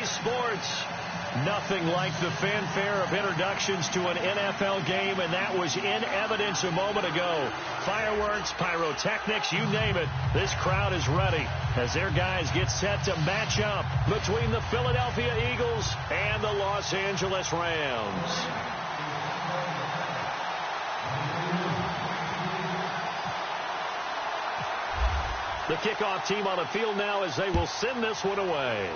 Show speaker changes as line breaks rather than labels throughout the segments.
today's sports. Nothing like the fanfare of introductions to an NFL game, and that was in evidence a moment ago. Fireworks, pyrotechnics, you name it. This crowd is ready as their guys get set to match up between the Philadelphia Eagles and the Los Angeles Rams. The kickoff team on the field now as they will send this one away.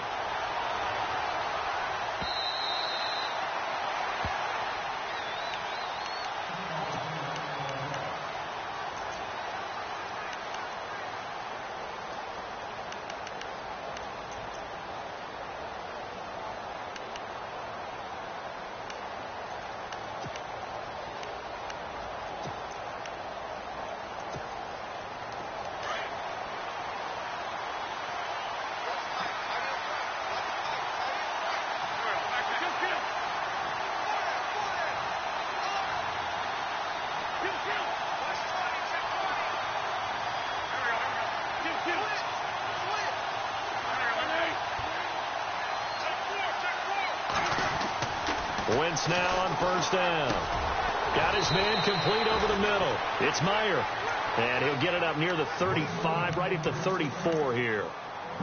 Wentz now on first down. Got his man complete over the middle. It's Meyer. And he'll get it up near the 35, right at the 34 here.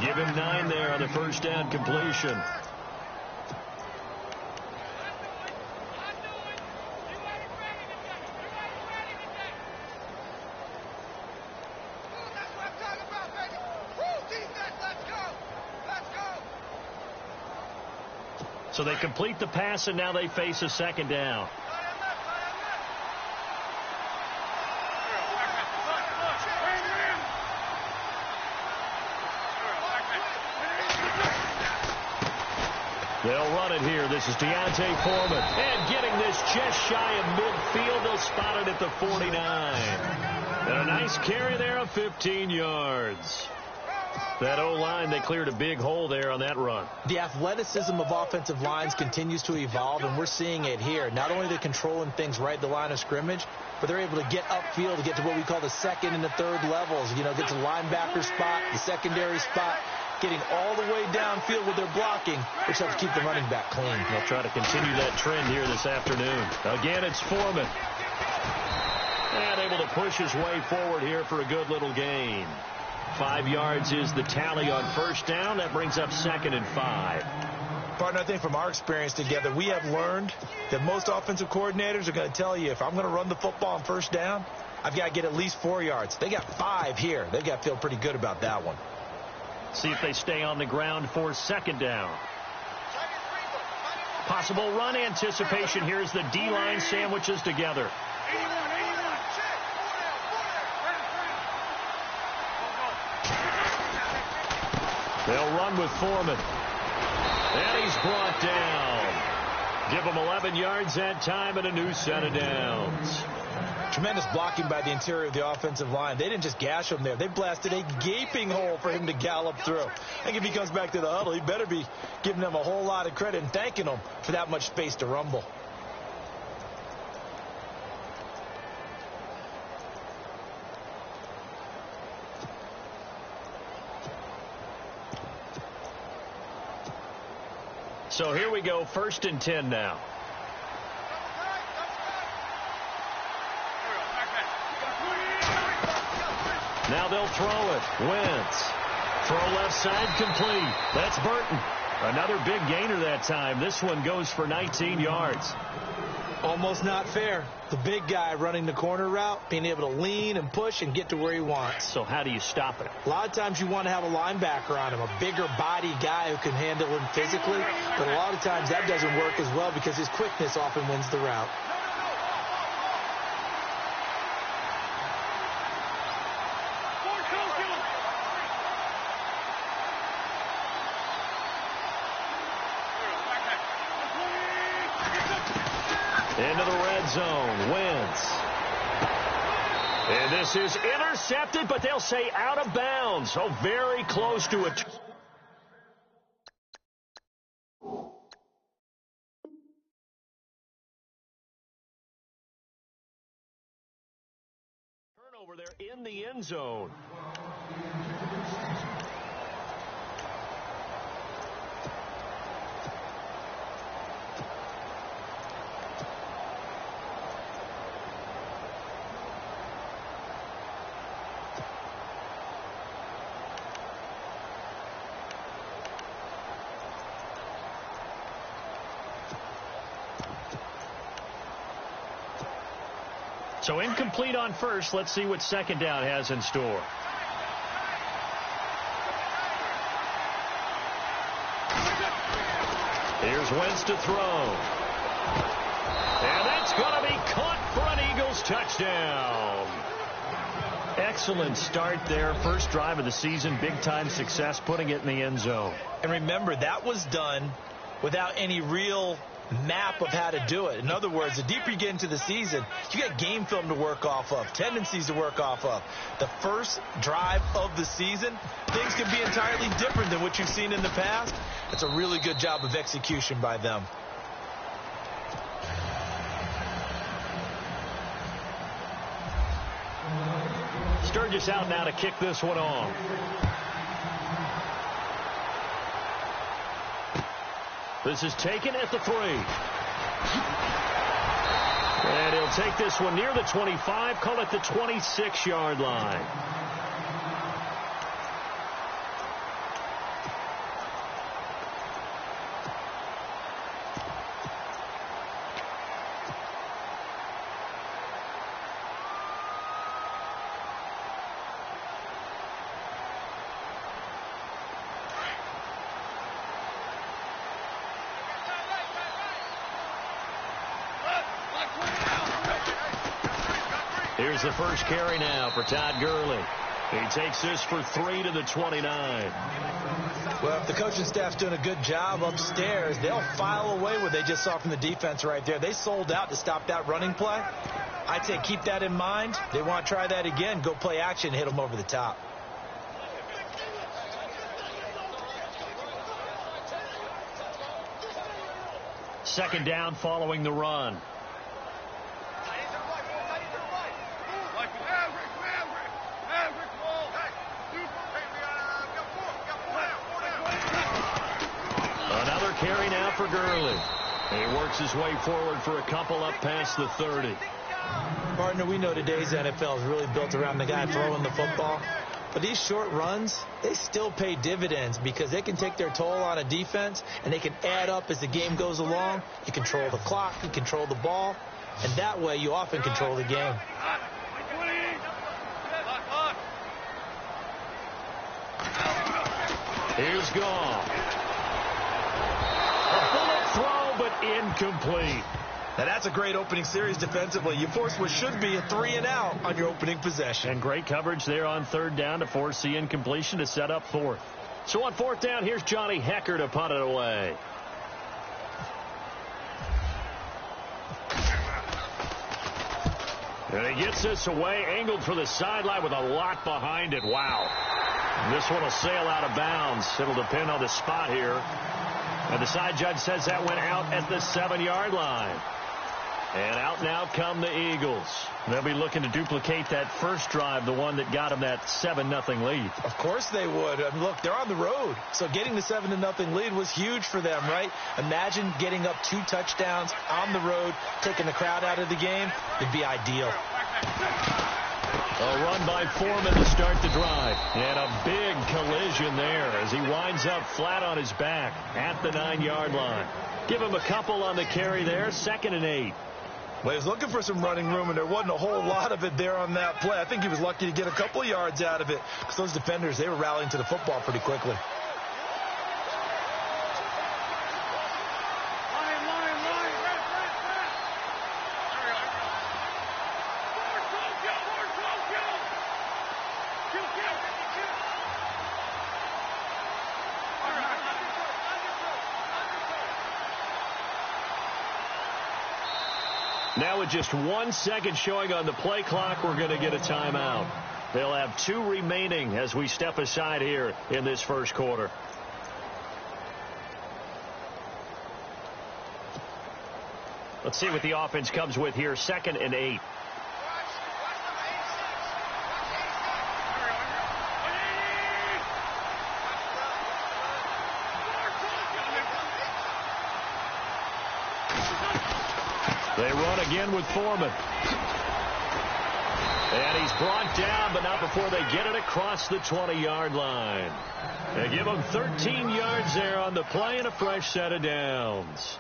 Give him 9 there on the first down completion. So they complete the pass, and now they face a second down. They'll run it here. This is Deontay Foreman. And getting this just shy of midfield. They'll spot it at the 49. And a nice carry there of 15 yards. That O-line, they cleared a big hole there on that run.
The athleticism of offensive lines continues to evolve, and we're seeing it here. Not only are they controlling things right at the line of scrimmage, but they're able to get upfield to get to what we call the second and the third levels. You know, get to the linebacker spot, the secondary spot, getting all the way downfield with their blocking, which helps keep the running back clean.
They'll try to continue that trend here this afternoon. Again, it's Foreman. And able to push his way forward here for a good little gain. 5 yards is the tally on first down. That brings up 2nd and 5.
Partner, I think from our experience together, we have learned that most offensive coordinators are going to tell you, if I'm going to run the football on first down, I've got to get at least 4 yards. They got 5 here. They've got to feel pretty good about that one.
See if they stay on the ground for second down. Possible run anticipation. Here's the D-line sandwiches together. They'll run with Foreman. And he's brought down. Give him 11 yards that time and a new set of downs.
Tremendous blocking by the interior of the offensive line. They didn't just gash him there. They blasted a gaping hole for him to gallop through. I think if he comes back to the huddle, he better be giving them a whole lot of credit and thanking them for that much space to rumble.
So here we go, 1st and 10 now. Now they'll throw it. Wentz. Throw left side complete. That's Burton. Another big gainer that time. This one goes for 19 yards.
Almost not fair. The big guy running the corner route, being able to lean and push and get to where he wants.
So how do you stop it?
A lot of times you want to have a linebacker on him, a bigger body guy who can handle him physically. But a lot of times that doesn't work as well because his quickness often wins the route.
Into the red zone. Wentz. And this is intercepted, but they'll say out of bounds. So very close to it. Turnover there in the end zone. So incomplete on first. Let's see what second down has in store. Here's Wentz to throw. And that's going to be caught for an Eagles touchdown. Excellent start there. First drive of the season. Big-time success putting it in the end zone.
And remember, that was done without any real map of how to do it. In other words, the deeper you get into the season, you got game film to work off of, tendencies to work off of. The first drive of the season, things can be entirely different than what you've seen in the past. It's a really good job of execution by them.
Sturgis out now to kick this one off. This is taken at the 3. And he'll take this one near the 25, call it the 26-yard line. Here's the first carry now for Todd Gurley. He takes this for 3 to the 29.
Well, if the coaching staff's doing a good job upstairs, they'll file away what they just saw from the defense right there. They sold out to stop that running play. I'd say keep that in mind. They want to try that again. Go play action and hit them over the top.
Second down following the run. Another carry now for Gurley. He works his way forward for a couple up past the 30.
Partner, we know today's NFL is really built around the guy throwing the football. But these short runs, they still pay dividends because they can take their toll on a defense and they can add up as the game goes along. You control the clock, you control the ball, and that way you often control the game.
Here's Goff. A bullet throw, but incomplete.
Now, that's a great opening series defensively. You force what should be a 3-and-out on your opening possession.
And great coverage there on third down to force the incompletion to set up fourth. So on fourth down, here's Johnny Hecker to punt it away. And he gets this away, angled for the sideline with a lot behind it. Wow. This one will sail out of bounds. It'll depend on the spot here. And the side judge says that went out at the 7-yard line. And out now come the Eagles. They'll be looking to duplicate that first drive, the one that got them that 7-0 lead.
Of course they would. I mean, look, they're on the road. So getting the 7-0 lead was huge for them, right? Imagine getting up 2 touchdowns on the road, taking the crowd out of the game. It'd be ideal.
A run by Foreman to start the drive. And a big collision there as he winds up flat on his back at the 9-yard line. Give him a couple on the carry there. 2nd and 8.
Well, he was looking for some running room, and there wasn't a whole lot of it there on that play. I think he was lucky to get a couple of yards out of it because those defenders, they were rallying to the football pretty quickly.
Now with just 1 second showing on the play clock, we're going to get a timeout. They'll have 2 remaining as we step aside here in this first quarter. Let's see what the offense comes with here. 2nd and 8. They run again with Foreman. And he's brought down, but not before they get it across the 20-yard line. They give him 13 yards there on the play and a fresh set of downs.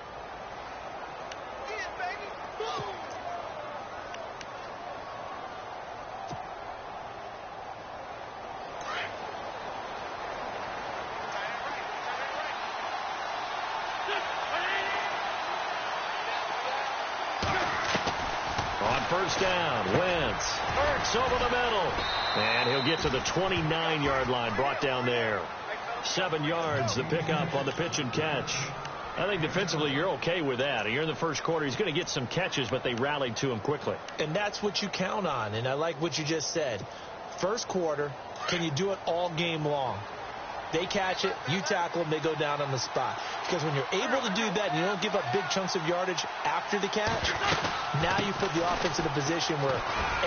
first down. Wentz. Ertz over the middle. And he'll get to the 29-yard line, brought down there. 7 yards, the pickup on the pitch and catch. I think defensively you're okay with that. You're in the first quarter. He's going to get some catches, but they rallied to him quickly.
And that's what you count on. And I like what you just said. First quarter, can you do it all game long? They catch it, you tackle them, they go down on the spot. Because when you're able to do that and you don't give up big chunks of yardage after the catch, now you put the offense in a position where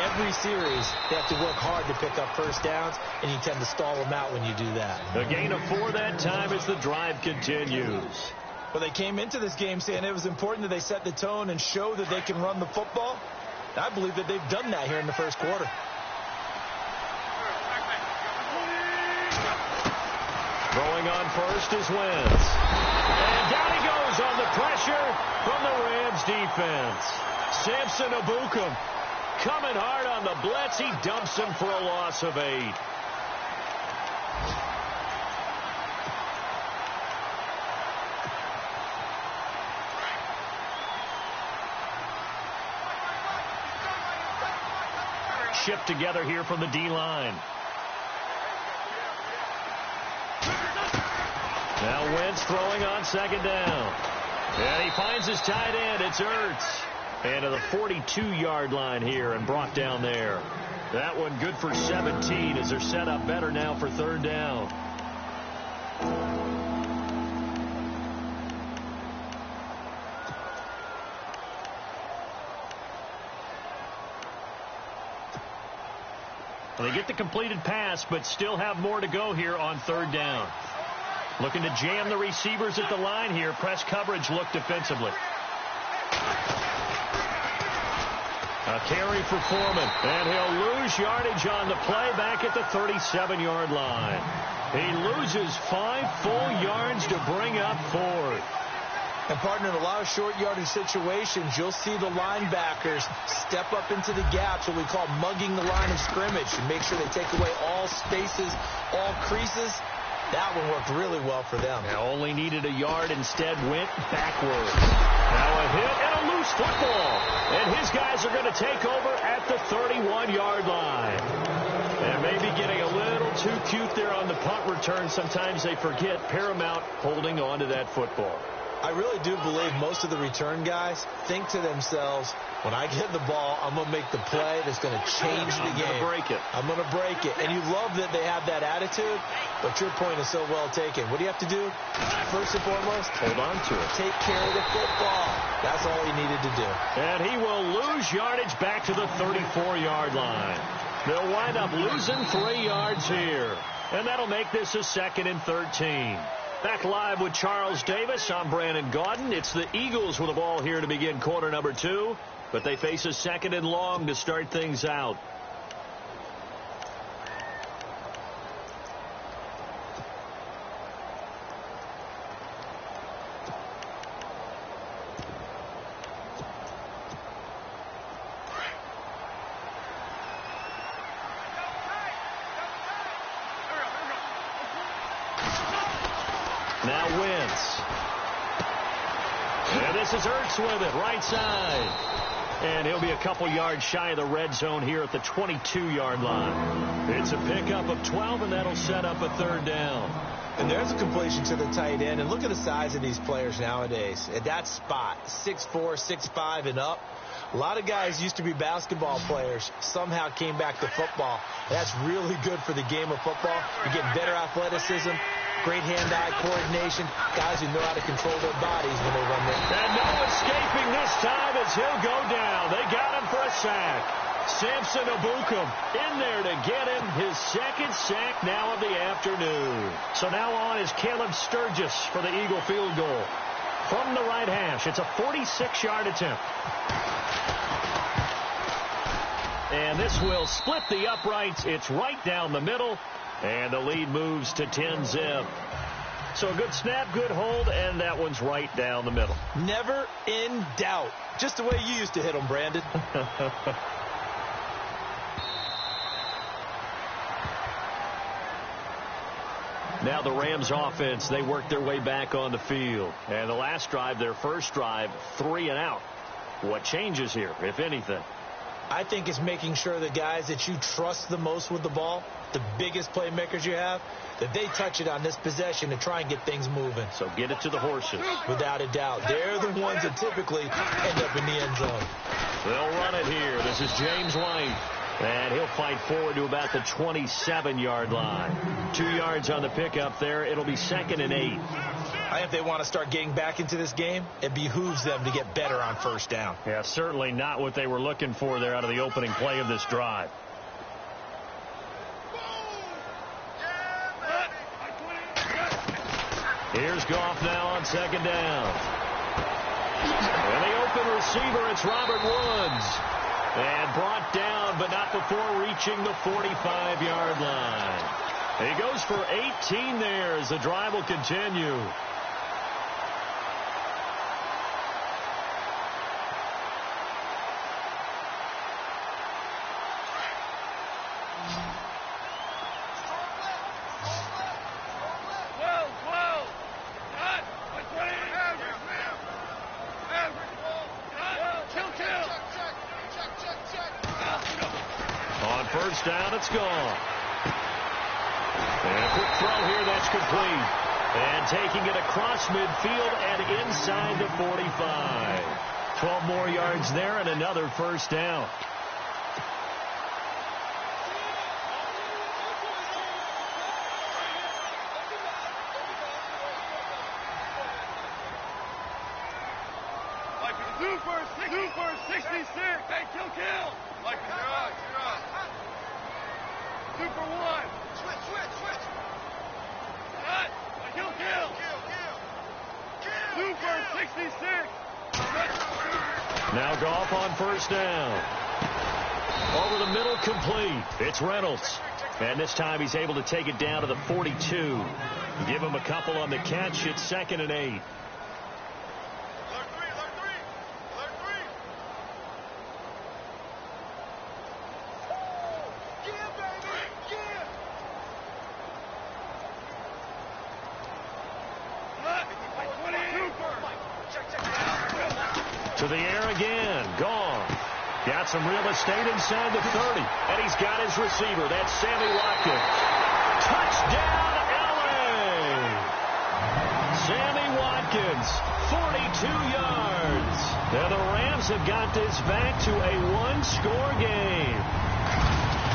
every series they have to work hard to pick up first downs, and you tend to stall them out when you do that.
A gain of 4 that time as the drive continues.
Well, they came into this game saying it was important that they set the tone and show that they can run the football. I believe that they've done that here in the first quarter.
Throwing on first is Wentz. And down he goes on the pressure from the Rams defense. Samson Ebukam coming hard on the blitz. He dumps him for a loss of 8. Shipped together here from the D-line. Now Wentz throwing on second down. And he finds his tight end. It's Ertz. And to the 42-yard line here and brought down there. That one good for 17 as they're set up better now for third down. They get the completed pass, but still have more to go here on third down. Looking to jam the receivers at the line here. Press coverage look defensively. A carry for Foreman. And he'll lose yardage on the play back at the 37-yard line. He loses 5 full yards to bring up 4th.
And, partner, in a lot of short yardage situations, you'll see the linebackers step up into the gaps, what we call mugging the line of scrimmage, and make sure they take away all spaces, all creases. That one worked really well for them.
Now only needed a yard, instead went backwards. Now a hit and a loose football. And his guys are going to take over at the 31-yard line. And maybe getting a little too cute there on the punt return. Sometimes they forget Paramount holding on to that football.
I really do believe most of the return guys think to themselves, when I get the ball, I'm going to make the play that's going to change the game.
I'm going to break it.
I'm going to break it. And you love that they have that attitude, but your point is so well taken. What do you have to do? First and foremost,
hold on to it.
Take care of the football. That's all he needed to do.
And he will lose yardage back to the 34-yard line. They'll wind up losing 3 yards here. And that'll make this a 2nd and 13. Back live with Charles Davis. I'm Brandon Gaudin. It's the Eagles with the ball here to begin quarter number 2. But they face a 2nd and long to start things out. Now Wentz. And this is Ertz with it, right side. And he'll be a couple yards shy of the red zone here at the 22-yard line. It's a pickup of 12, and that'll set up a third down.
And there's a completion to the tight end. And look at the size of these players nowadays. At that spot, 6'4", 6'5", and up. A lot of guys used to be basketball players, somehow came back to football. That's really good for the game of football. You're getting better athleticism, great hand-eye coordination, guys who know how to control their bodies when they run their...
And no escaping this time as he'll go down. They got him for a sack. Samson Ebukam in there to get him his 2nd sack now of the afternoon. So now on is Caleb Sturgis for the Eagle field goal. From the right hash, it's a 46-yard attempt. And this will split the uprights. It's right down the middle. And the lead moves to 10-zip. So a good snap, good hold, and that one's right down the middle.
Never in doubt. Just the way you used to hit them, Brandon.
Now the Rams offense, they work their way back on the field. And the last drive, their first drive, 3 and out. What changes here, if anything?
I think it's making sure the guys that you trust the most with the ball, the biggest playmakers you have, that they touch it on this possession to try and get things moving.
So get it to the horses.
Without a doubt. They're the ones that typically end up in the end zone.
They'll run it here. This is James White. And he'll fight forward to about the 27-yard line. 2 yards on the pickup there. It'll be 2nd and 8.
I think if they want to start getting back into this game, it behooves them to get better on first down.
Yeah, certainly not what they were looking for there out of the opening play of this drive. Here's Goff now on 2nd down. And the open receiver, it's Robert Woods. And brought down, but not before reaching the 45-yard line. He goes for 18 there as the drive will continue. First down, it's gone. And a quick throw here, that's complete. And taking it across midfield and inside the 45. 12 more yards there and another first down.
Super 66. Hey, kill. Like you're on. Super 1. Switch. Cut. Kill. Super 66.
Now Goff on first down. Over the middle, complete. It's Reynolds. And this time he's able to take it down to the 42. Give him a couple on the catch. It's 2nd and 8. To the air again. Gone. Got some real estate inside the 30. And he's got his receiver. That's Sammy Watkins. Touchdown, L.A. Sammy Watkins, 42 yards. Now the Rams have got this back to a one-score game.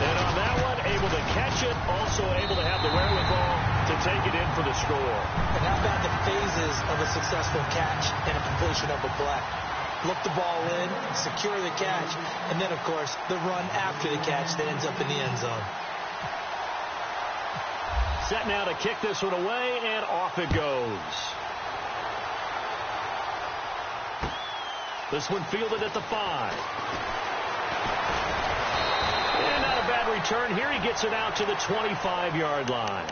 And on that one, able to catch it, also able to have the wherewithal to take it in for the score.
And how about the phases of a successful catch and a completion of a play? Look the ball in, secure the catch, and then, of course, the run after the catch that ends up in the end zone.
Set now to kick this one away, and off it goes. This one fielded at the 5. And not a bad return here. He gets it out to the 25-yard line.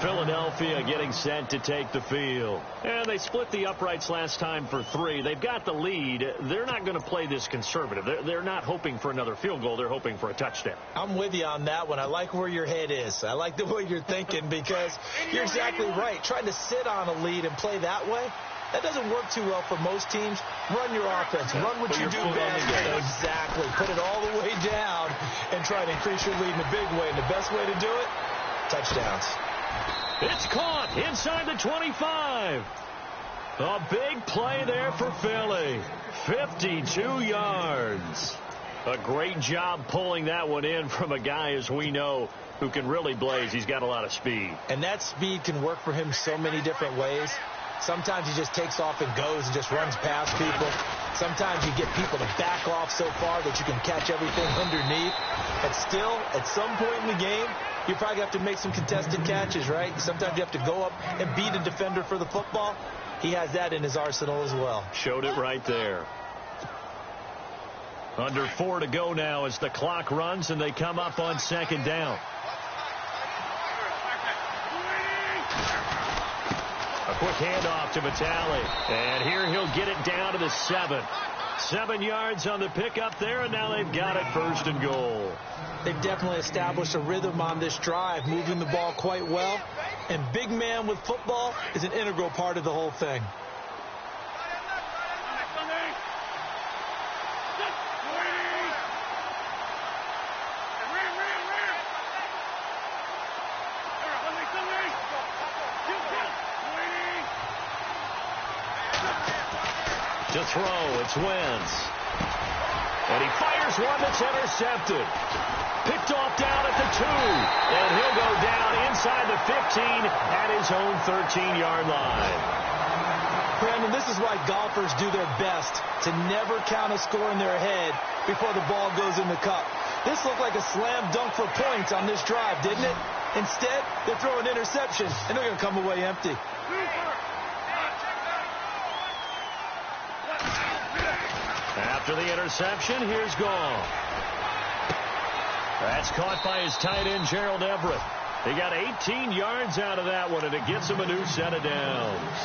Philadelphia getting set to take the field. And they split the uprights last time for 3. They've got the lead. They're not going to play this conservative. They're not hoping for another field goal. They're hoping for a touchdown.
I'm with you on that one. I like where your head is. I like the way you're thinking because you're exactly right. Trying to sit on a lead and play that way, that doesn't work too well for most teams. Run your offense. Run what you do best. Exactly. Put it all the way down and try to increase your lead in a big way. And the best way to do it, touchdowns.
It's caught inside the 25. A big play there for Philly. 52 yards. A great job pulling that one in from a guy, as we know, who can really blaze. He's got a lot of speed.
And that speed can work for him so many different ways. Sometimes he just takes off and goes and just runs past people. Sometimes you get people to back off so far that you can catch everything underneath. But still, at some point in the game, you probably have to make some contested catches, right? Sometimes you have to go up and beat a defender for the football. He has that in his arsenal as well.
Showed it right there. Under 4 to go now as the clock runs and they come up on 2nd down. A quick handoff to Vitale. And here he'll get it down to the 7. 7 yards on the pickup there, and now they've got it 1st and goal.
They've definitely established a rhythm on this drive, moving the ball quite well. And big man with football is an integral part of the whole thing.
To throw, it's Wentz. And he fires one that's intercepted. Picked off down at the 2. And he'll go down inside the 15 at his own 13-yard line.
Brandon, this is why golfers do their best to never count a score in their head before the ball goes in the cup. This looked like a slam dunk for points on this drive, didn't it? Instead, they throw an interception, and they're going to come away empty.
After the interception, here's Goff. That's caught by his tight end, Gerald Everett. He got 18 yards out of that one, and it gets him a new set of downs.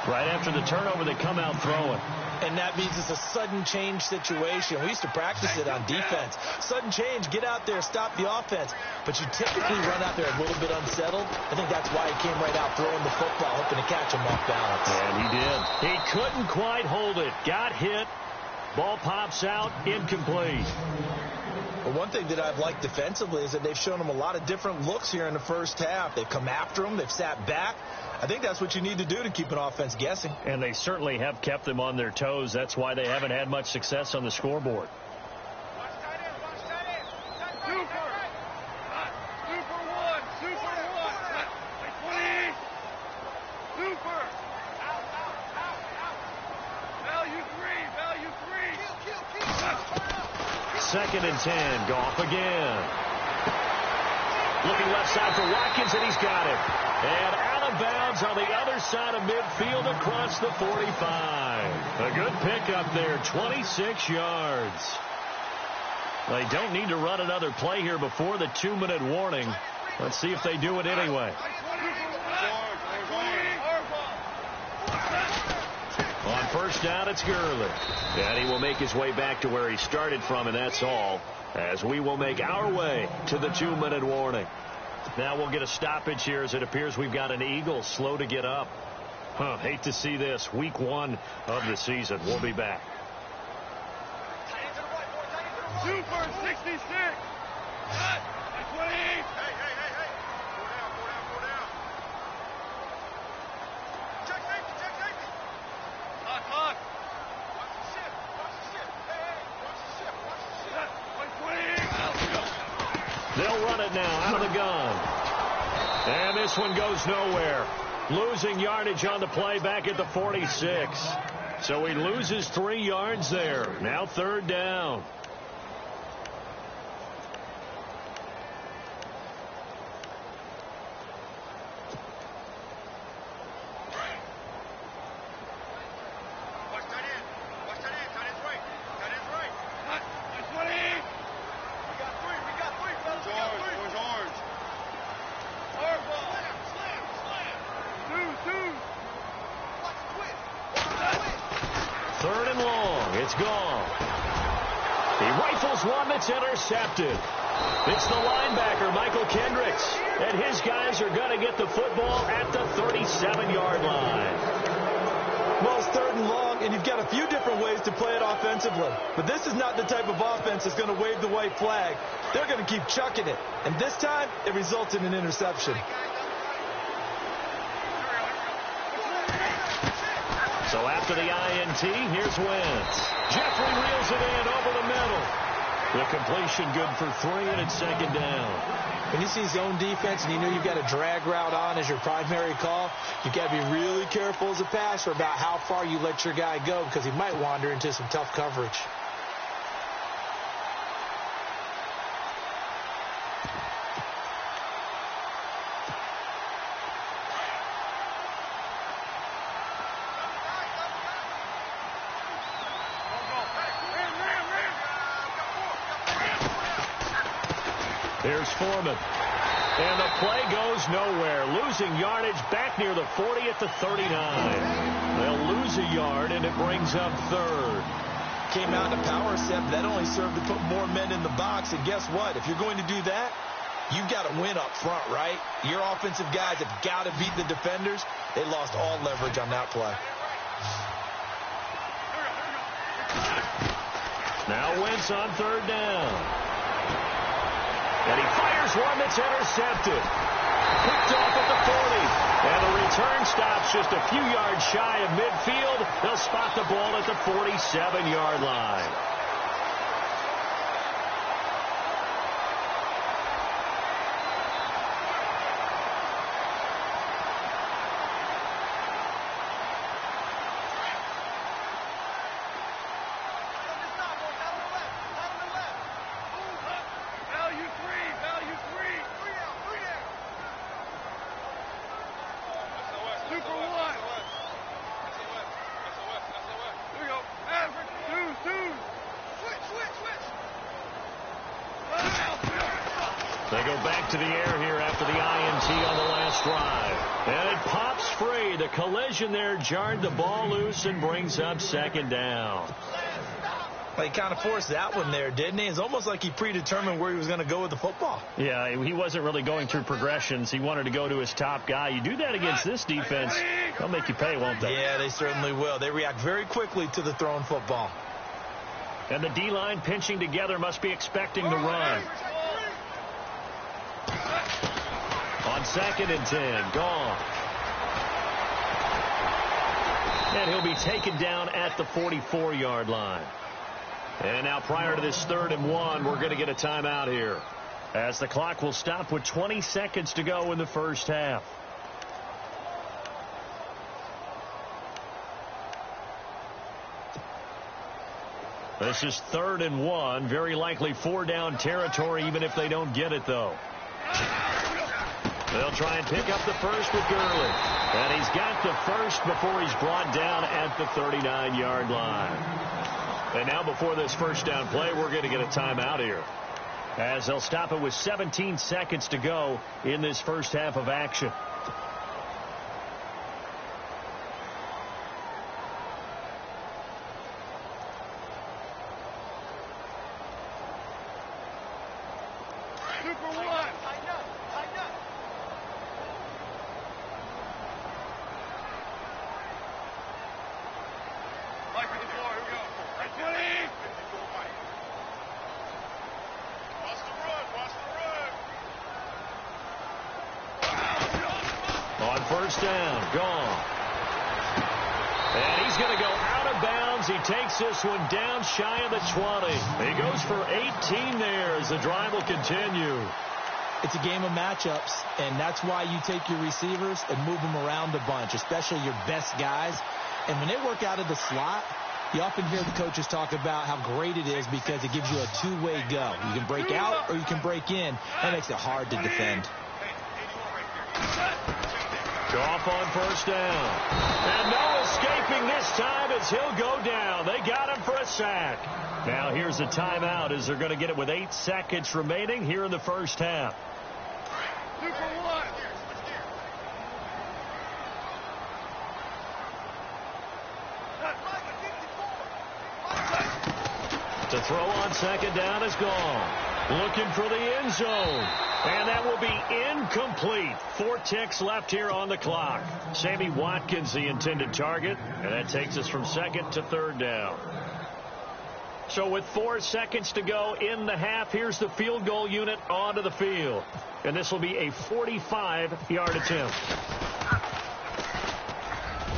Right after the turnover, they come out throwing.
And that means it's a sudden change situation. We used to practice it on defense. Sudden change, get out there, stop the offense. But you typically run out there a little bit unsettled. I think that's why he came right out throwing the football, hoping to catch him off balance.
And he did. He couldn't quite hold it. Got hit. Ball pops out, incomplete.
Well, one thing that I've liked defensively is that they've shown him a lot of different looks here in the first half. They've come after him. They've sat back. I think that's what you need to do to keep an offense guessing.
And they certainly have kept them on their toes. That's why they haven't had much success on the scoreboard. Second and 10. Goff again. Looking left side for Watkins, and he's got it. And out of bounds on the other side of midfield across the 45. A good pickup there, 26 yards. They don't need to run another play here before the 2-minute warning. Let's see if they do it anyway. On first down, it's Gurley. And he will make his way back to where he started from, and that's all, as we will make our way to the 2-minute warning. Now we'll get a stoppage here as it appears we've got an Eagle slow to get up. Hate to see this. Week 1 of the season. We'll be back.
Super 66. 28.
They'll run it now out of the gun. And this one goes nowhere. Losing yardage on the play back at the 46. So he loses 3 yards there. Now third down. Third and long. It's gone. He rifles one that's intercepted. It's the linebacker, Michael Kendricks. And his guys are going to get the football at the 37-yard line.
Well, it's third and long, and you've got a few different ways to play it offensively. But this is not the type of offense that's going to wave the white flag. They're going to keep chucking it. And this time, it results in an interception.
So after the INT, here's Wentz. Jeffrey reels it in over the middle. The completion good for 3, and it's second down.
When you see zone defense and you know you've got a drag route on as your primary call, you've got to be really careful as a passer about how far you let your guy go because he might wander into some tough coverage.
Here's Foreman. And the play goes nowhere. Losing yardage back near the 40 at the 39. They'll lose a yard, and it brings up third.
Came out in a power set, but that only served to put more men in the box. And guess what? If you're going to do that, you've got to win up front, right? Your offensive guys have got to beat the defenders. They lost all leverage on that play.
Now Wentz on third down. And he fires one that's intercepted. Picked off at the 40. And the return stops just a few yards shy of midfield. They'll spot the ball at the 47-yard line. They go back to the air here after the INT on the last drive. And it pops free. The collision there jarred the ball loose and brings up second down.
Well, he kind of forced that one there, didn't he? It's almost like he predetermined where he was going to go with the football.
Yeah, he wasn't really going through progressions. He wanted to go to his top guy. You do that against this defense, they'll make you pay, won't they?
Yeah, they certainly will. They react very quickly to the thrown football.
And the D-line pinching together must be expecting the run. On 2nd and 10, gone. And he'll be taken down at the 44-yard line. And now prior to this 3rd and 1, we're going to get a timeout here, as the clock will stop with 20 seconds to go in the first half. This is 3rd and 1, very likely 4-down territory, even if they don't get it, though. They'll try and pick up the first with Gurley. And he's got the first before he's brought down at the 39-yard line. And now before this first down play, we're going to get a timeout here, as they'll stop it with 17 seconds to go in this first half of action. First down, gone. And he's going to go out of bounds. He takes this one down shy of the 20. He goes for 18 there as the drive will continue.
It's a game of matchups, and that's why you take your receivers and move them around a bunch, especially your best guys. And when they work out of the slot, you often hear the coaches talk about how great it is because it gives you a two-way go. You can break out or you can break in. That makes it hard to defend.
Off on first down. And no escaping this time as he'll go down. They got him for a sack. Now here's a timeout as they're going to get it with 8 seconds remaining here in the first half. To throw on second down is gone. Looking for the end zone. And that will be incomplete. 4 ticks left here on the clock. Sammy Watkins, the intended target. And that takes us from 2nd to 3rd down. So with 4 seconds to go in the half, here's the field goal unit onto the field. And this will be a 45-yard attempt.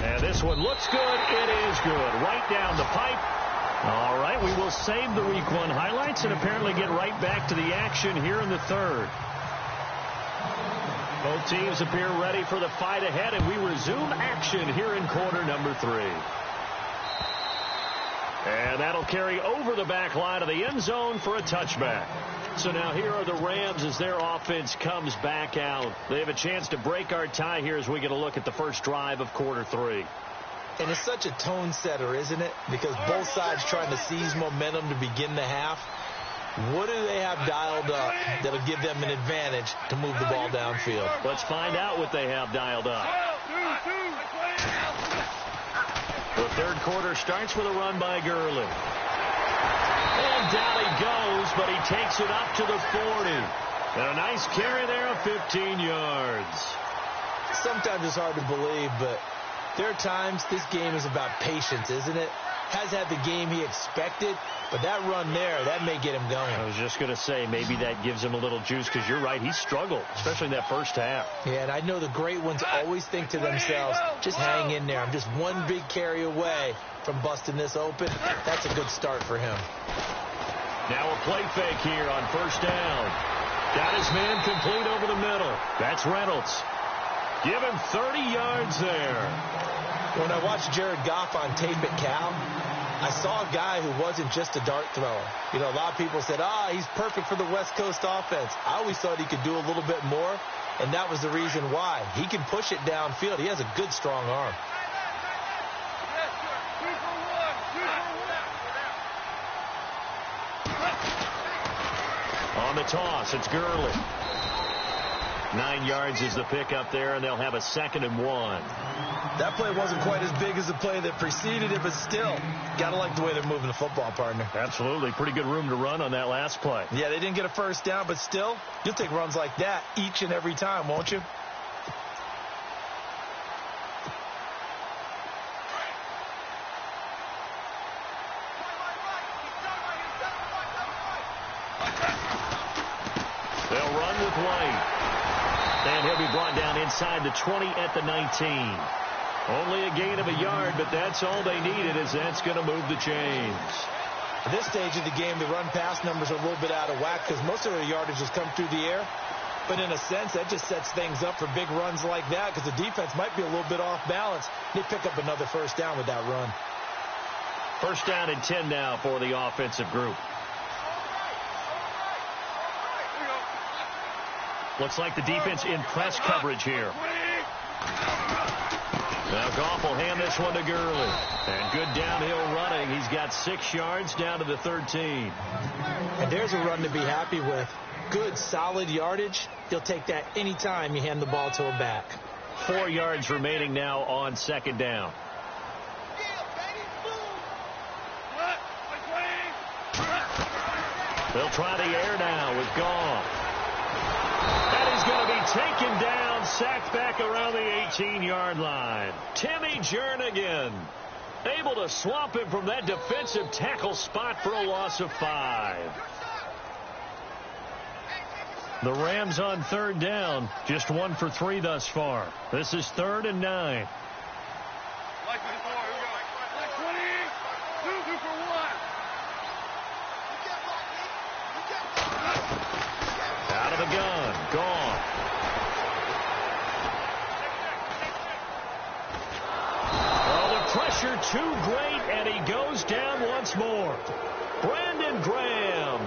And this one looks good. It is good. Right down the pipe. All right, we will save the Week 1 highlights and apparently get right back to the action here in the 3rd. Both teams appear ready for the fight ahead, and we resume action here in quarter number 3. And that'll carry over the back line of the end zone for a touchback. So now here are the Rams as their offense comes back out. They have a chance to break our tie here as we get a look at the first drive of quarter 3.
And it's such a tone setter, isn't it? Because both sides trying to seize momentum to begin the half. What do they have dialed up that'll give them an advantage to move the ball downfield?
Let's find out what they have dialed up. The 3rd quarter starts with a run by Gurley. And down he goes, but he takes it up to the 40. And a nice carry there of 15 yards.
Sometimes it's hard to believe, but There are times this game is about patience, isn't it? Has had the game he expected, but that run there, that may get him going.
I was just going to say, maybe that gives him a little juice, because you're right, he struggled, especially in that first half.
Yeah, and I know the great ones always think to themselves, just hang in there. I'm just one big carry away from busting this open. That's a good start for him.
Now a play fake here on first down. Got his man complete over the middle. That's Reynolds. Give him 30 yards there.
When I watched Jared Goff on tape at Cal, I saw a guy who wasn't just a dart thrower. You know, a lot of people said, he's perfect for the West Coast offense. I always thought he could do a little bit more, and that was the reason why. He can push it downfield. He has a good, strong arm.
On the toss, it's Gurley. 9 yards is the pick up there, and they'll have a 2nd and 1.
That play wasn't quite as big as the play that preceded it, but still, got to like the way they're moving the football, partner.
Absolutely. Pretty good room to run on that last play.
Yeah, they didn't get a first down, but still, you'll take runs like that each and every time, won't you?
They'll run with White. And he'll be brought down inside the 20 at the 19. Only a gain of a yard, but that's all they needed, as that's going to move the chains.
At this stage of the game, the run-pass numbers are a little bit out of whack because most of their yardage has come through the air. But in a sense, that just sets things up for big runs like that because the defense might be a little bit off balance. They pick up another first down with that run.
First down and 10 now for the offensive group. Looks like the defense in press coverage here. Now Goff will hand this one to Gurley. And good downhill running. He's got 6 yards down to the 13.
And there's a run to be happy with. Good, solid yardage. He'll take that anytime you hand the ball to a back.
4 yards remaining now on 2nd down. They'll try the air now with Goff. And he's going to be taken down, sacked back around the 18-yard line. Timmy Jernigan able to swamp him from that defensive tackle spot for a loss of 5. The Rams on 3rd down, just 1 for 3 thus far. This is 3rd and 9. Out of the gun, gone. Oh, the pressure too great, and he goes down once more. Brandon Graham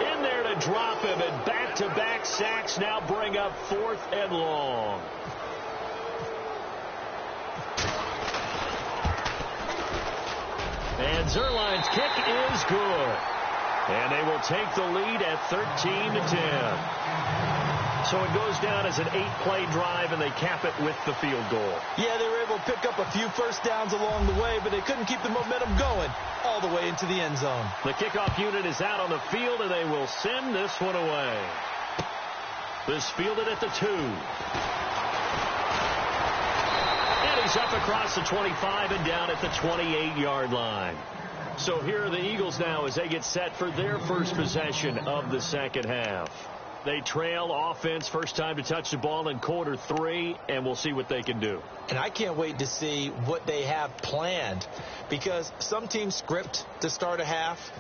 in there to drop him, and back-to-back sacks now bring up 4th and long. And Zerline's kick is good. And they will take the lead at 13-10. So it goes down as an 8-play drive, and they cap it with the field goal.
Yeah, they were able to pick up a few first downs along the way, but they couldn't keep the momentum going all the way into the end zone.
The kickoff unit is out on the field, and they will send this one away. This fielded at the 2. And he's up across the 25 and down at the 28-yard line. So here are the Eagles now as they get set for their first possession of the 2nd half. They trail offense, first time to touch the ball in quarter 3, and we'll see what they can do.
And I can't wait to see what they have planned, because some teams script to start a half.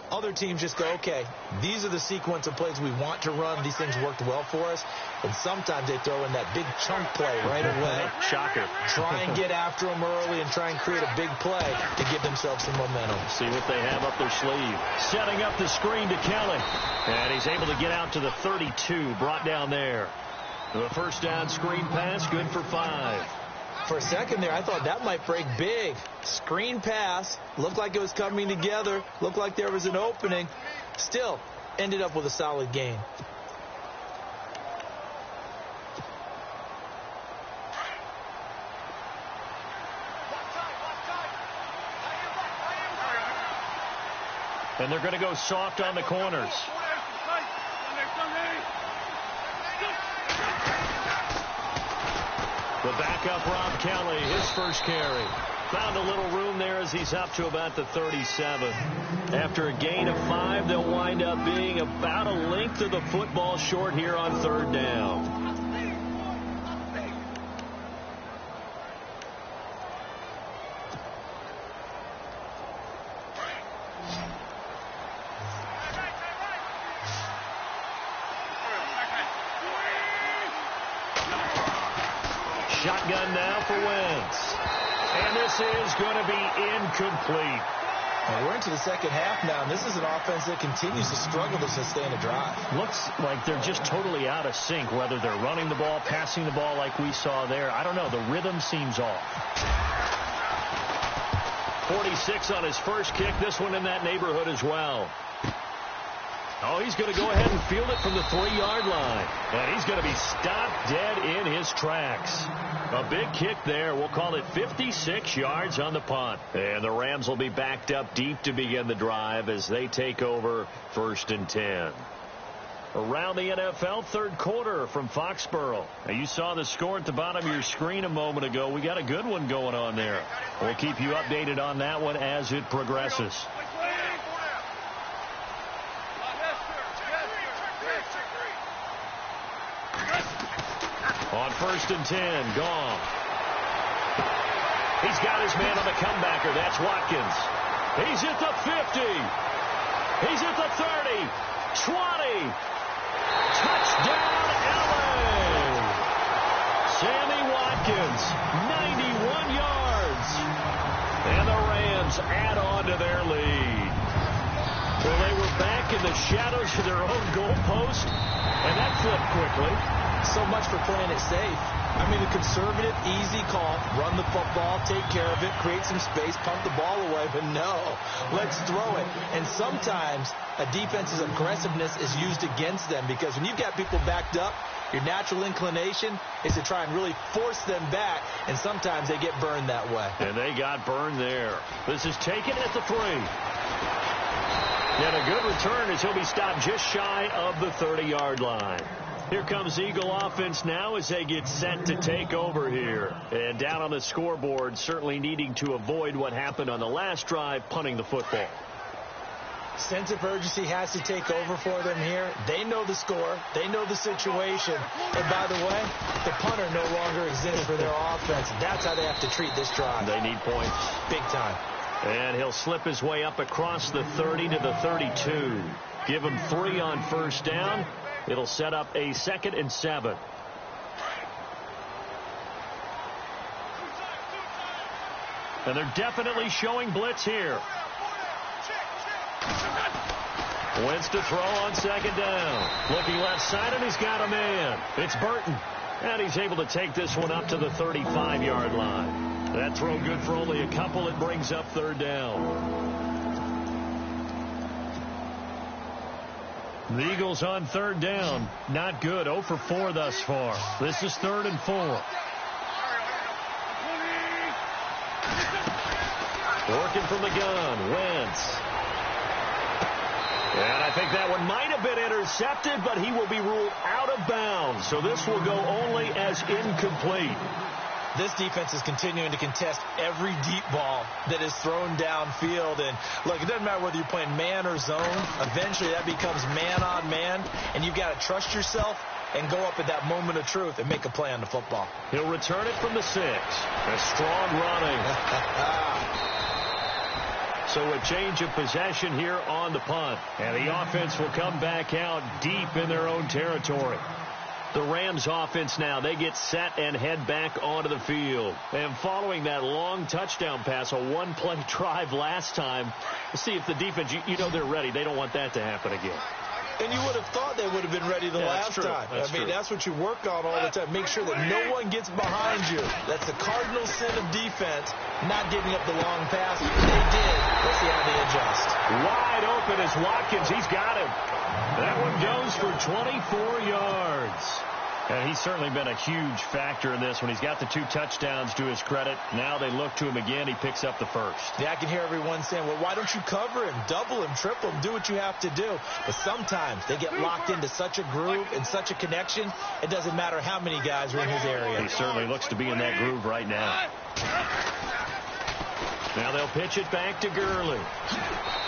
Other teams just go, okay, these are the sequence of plays we want to run. These things worked well for us. And sometimes they throw in that big chunk play right away.
Shocker.
Try and get after them early and try and create a big play to give themselves some momentum.
See what they have up their sleeve. Setting up the screen to Kelly. And he's able to get out to the 32, brought down there. The first down screen pass, good for 5.
For a second there, I thought that might break big. Screen pass. Looked like it was coming together. Looked like there was an opening. Still, ended up with a solid gain.
And they're going to go soft on the corners. The backup, Rob Kelly, his first carry. Found a little room there as he's up to about the 37. After a gain of 5, they'll wind up being about a length of the football short here on 3rd down. Shotgun now for Wentz. And this is going to be incomplete.
And we're into the second half now, and this is an offense that continues to struggle to sustain a drive.
Looks like they're just totally out of sync, whether they're running the ball, passing the ball like we saw there. I don't know. The rhythm seems off. 46 on his first kick. This one in that neighborhood as well. Oh, he's going to go ahead and field it from the 3-yard line. And he's going to be stopped dead in his tracks. A big kick there. We'll call it 56 yards on the punt. And the Rams will be backed up deep to begin the drive as they take over 1st and 10. Around the NFL, 3rd quarter from Foxborough. Now, you saw the score at the bottom of your screen a moment ago. We got a good one going on there. We'll keep you updated on that one as it progresses. On 1st and 10, Goff. He's got his man on the comebacker. That's Watkins. He's at the 50. He's at the 30. 20. Touchdown, LA. Sammy Watkins, 91 yards. And the Rams add on to their lead. Well, they were back in the shadows of their own goalpost, and that flipped quickly.
So much for playing it safe. I mean, a conservative, easy call. Run the football, take care of it, create some space, pump the ball away. But no, let's throw it. And sometimes a defense's aggressiveness is used against them because when you've got people backed up, your natural inclination is to try and really force them back, and sometimes they get burned that way.
And they got burned there. This is taken at the 3. And a good return as he'll be stopped just shy of the 30-yard line. Here comes Eagle offense now as they get set to take over here. And down on the scoreboard, certainly needing to avoid what happened on the last drive, punting the football.
Sense of urgency has to take over for them here. They know the score. They know the situation. And by the way, the punter no longer exists for their offense. That's how they have to treat this drive.
They need points.
Big time.
And he'll slip his way up across the 30 to the 32. Give him 3 on 1st down. It'll set up a 2nd and 7. And they're definitely showing blitz here. Wentz to throw on 2nd down. Looking left side, and he's got a man. It's Burton. And he's able to take this one up to the 35-yard line. That throw good for only a couple. It brings up 3rd down. The Eagles on 3rd down. Not good. 0 for 4 thus far. This is 3rd and 4. Working from the gun. Wentz. And I think that one might have been intercepted, but he will be ruled out of bounds. So this will go only as incomplete.
This defense is continuing to contest every deep ball that is thrown downfield. And, look, it doesn't matter whether you're playing man or zone. Eventually, that becomes man on man. And you've got to trust yourself and go up at that moment of truth and make a play on the football.
He'll return it from the 6. A strong running. So a change of possession here on the punt. And the offense will come back out deep in their own territory. The Rams offense now, they get set and head back onto the field. And following that long touchdown pass, a one-play drive last time, we'll see if the defense, you know they're ready. They don't want that to happen again.
And you would have thought they would have been ready the last time. I mean, that's what you work on all the time. Make sure that no one gets behind you. That's the cardinal sin of defense, not giving up the long pass. They did. Let's see how they adjust.
Wide open is Watkins. He's got him. That one goes for 24 yards. And he's certainly been a huge factor in this when he's got the 2 touchdowns to his credit. Now they look to him again. He picks up the first.
Yeah, I can hear everyone saying, well, why don't you cover him, double him, triple him, do what you have to do. But sometimes they get locked into such a groove and such a connection, it doesn't matter how many guys are in his area.
He certainly looks to be in that groove right now. Now they'll pitch it back to Gurley.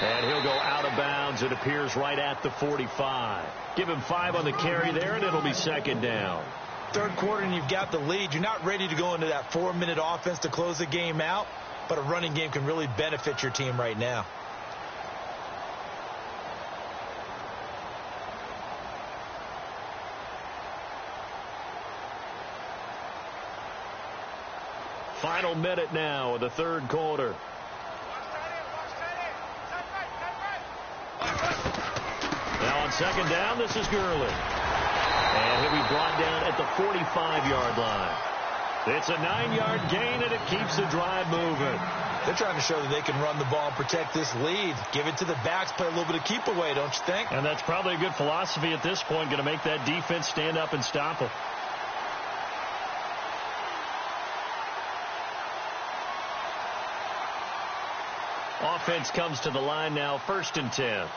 And he'll go out of bounds. It appears right at the 45. Give him 5 on the carry there, and it'll be second down.
Third quarter, and you've got the lead. You're not ready to go into that 4-minute offense to close the game out, but a running game can really benefit your team right now.
Final minute now of the third quarter. Now on second down, this is Gurley. And he'll be brought down at the 45-yard line. It's a 9-yard gain, and it keeps the drive moving.
They're trying to show that they can run the ball and protect this lead. Give it to the backs, play a little bit of keep away, don't you think?
And that's probably a good philosophy at this point, going to make that defense stand up and stop them. Offense comes to the line now, 1st and 10.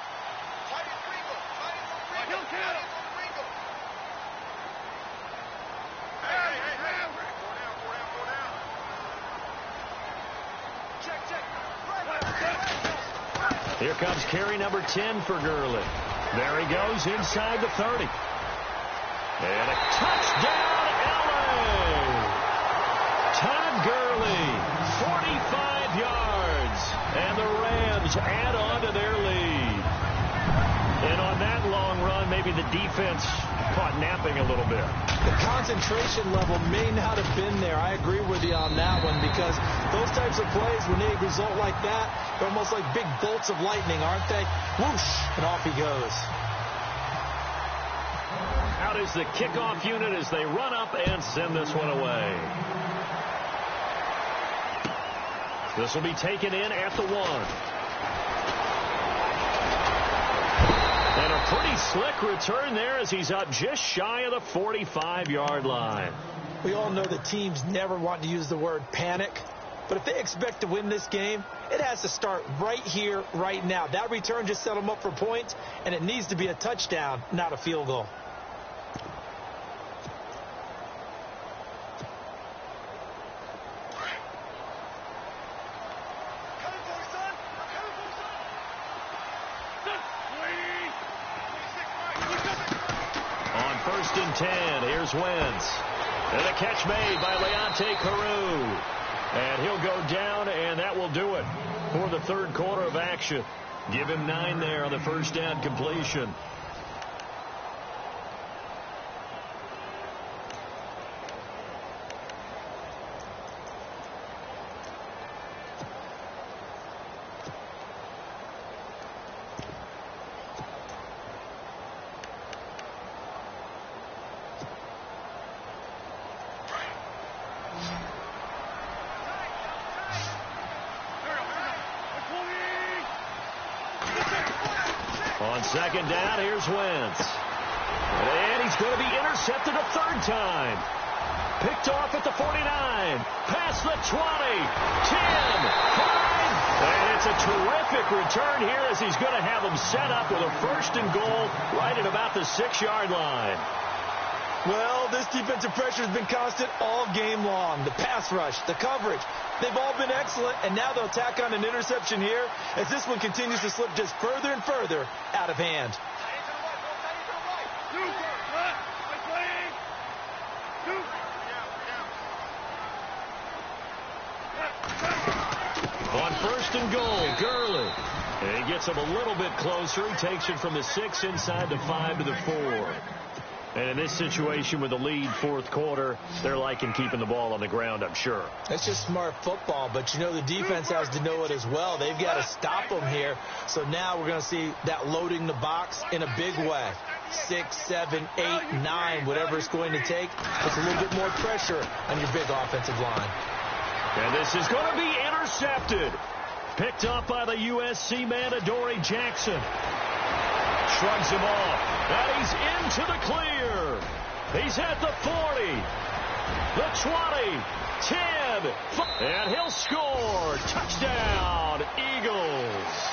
Here comes carry number 10 for Gurley. There he goes inside the 30. And a touchdown, LA! Todd Gurley, 45 yards. And the Rams add on to their lead. And on that long run, maybe the defense caught napping a little bit.
The concentration level may not have been there. I agree with you on that one, because those types of plays, when they result like that, they're almost like big bolts of lightning, aren't they? Whoosh, and off he goes.
Out is the kickoff unit as they run up and send this one away. This will be taken in at the 1. And a pretty slick return there as he's up just shy of the 45-yard line.
We all know that teams never want to use the word panic, but if they expect to win this game, it has to start right here, right now. That return just set them up for points, and it needs to be a touchdown, not a field goal.
On 1st and 10, here's Wentz. And a catch made by Leonte Carew. And he'll go down, and that will do it for the third quarter of action. Give him 9 there on the first down completion. On second down, here's Wentz. And he's going to be intercepted a 3rd time. Picked off at the 49. Past the 20. 10. 5. And it's a terrific return here as he's going to have him set up with a 1st and goal right at about the 6-yard line.
Well, this defensive pressure has been constant all game long. The pass rush, the coverage, they've all been excellent, and now they'll tack on an interception here as this one continues to slip just further and further out of hand.
On 1st and goal, Gurley. And he gets him a little bit closer. He takes it from the 6 inside the 5 to the 4. And in this situation with the lead 4th quarter, they're liking keeping the ball on the ground, I'm sure.
That's just smart football, but you know the defense has to know it as well. They've got to stop them here. So now we're going to see that loading the box in a big way. 6, 7, 8, 9, whatever it's going to take. Puts a little bit more pressure on your big offensive line.
And this is going to be intercepted. Picked up by the USC man, Adoree Jackson. Shrugs him off. And he's into the clear. He's at the 40, the 20, 10, and he'll score. Touchdown, Eagles.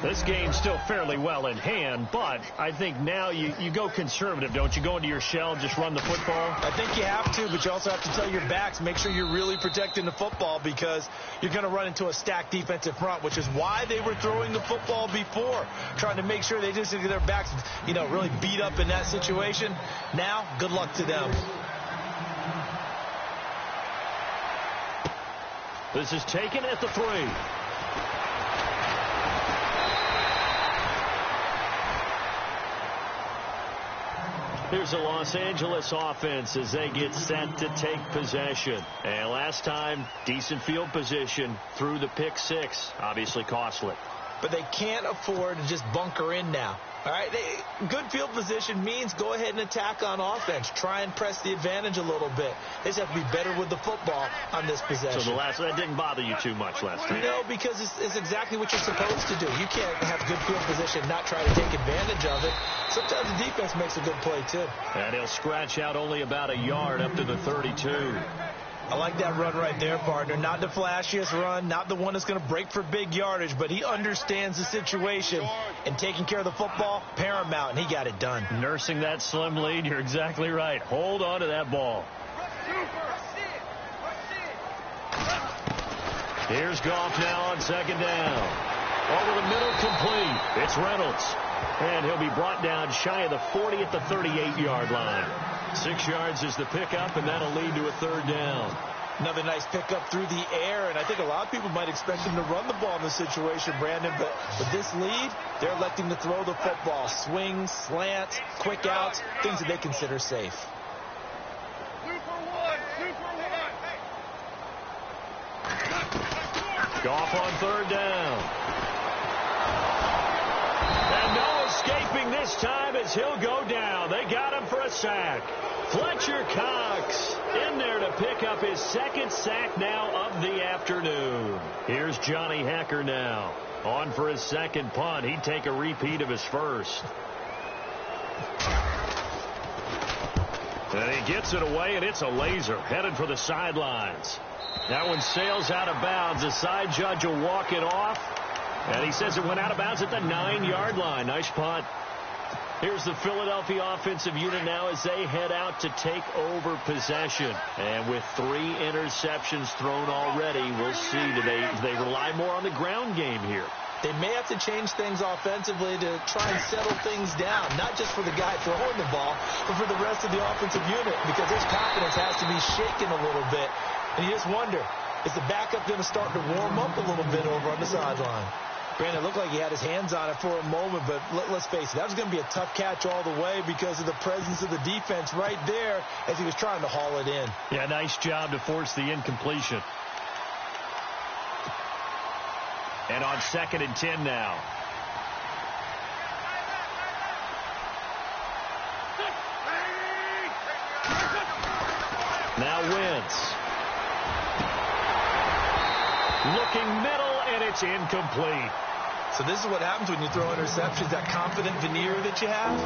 This game's still fairly well in hand, but I think now you go conservative, don't you? Go into your shell and just run the football?
I think you have to, but you also have to tell your backs, make sure you're really protecting the football because you're going to run into a stacked defensive front, which is why they were throwing the football before, trying to make sure they just get their backs, really beat up in that situation. Now, good luck to them.
This is taken at the 3. Here's a Los Angeles offense as they get set to take possession. And last time, decent field position through the pick 6. Obviously costly.
But they can't afford to just bunker in now. All right, good field position means go ahead and attack on offense. Try and press the advantage a little bit. They just have to be better with the football on this possession.
So that didn't bother you too much last time?
No, because it's exactly what you're supposed to do. You can't have good field position and not try to take advantage of it. Sometimes the defense makes a good play, too.
And he'll scratch out only about a yard up to the 32.
I like that run right there, partner. Not the flashiest run, not the one that's going to break for big yardage, but he understands the situation, and taking care of the football, paramount, and he got it done.
Nursing that slim lead, you're exactly right. Hold on to that ball. Here's Goff now on second down. Over the middle, complete. It's Reynolds. And he'll be brought down shy of the 40 at the 38-yard line. 6 yards is the pickup, and that'll lead to a third down.
Another nice pickup through the air, and I think a lot of people might expect him to run the ball in this situation, Brandon, but with this lead, they're electing to throw the football. Swings, slants, quick outs, things that they consider safe.
2 for 1, 2 for 1.
Goff on third down. And no escaping this time as he'll go down. They got him for a sack. Fletcher Cox in there to pick up his second sack now of the afternoon. Here's Johnny Hecker now. On for his second punt. He'd take a repeat of his first. And he gets it away, and it's a laser. Headed for the sidelines. That one sails out of bounds. The side judge will walk it off. And he says it went out of bounds at the 9-yard line. Nice punt. Here's the Philadelphia offensive unit now as they head out to take over possession. And with 3 interceptions thrown already, we'll see. Do they rely more on the ground game here?
They may have to change things offensively to try and settle things down, not just for the guy throwing the ball, but for the rest of the offensive unit, because his confidence has to be shaken a little bit. And you just wonder, is the backup going to start to warm up a little bit over on the sideline? Brandon, it looked like he had his hands on it for a moment, but let's face it, that was going to be a tough catch all the way because of the presence of the defense right there as he was trying to haul it in.
Yeah, nice job to force the incompletion. And on 2nd and 10 now. Now Wentz. Looking middle, and it's incomplete.
So this is what happens when you throw interceptions. That confident veneer that you have,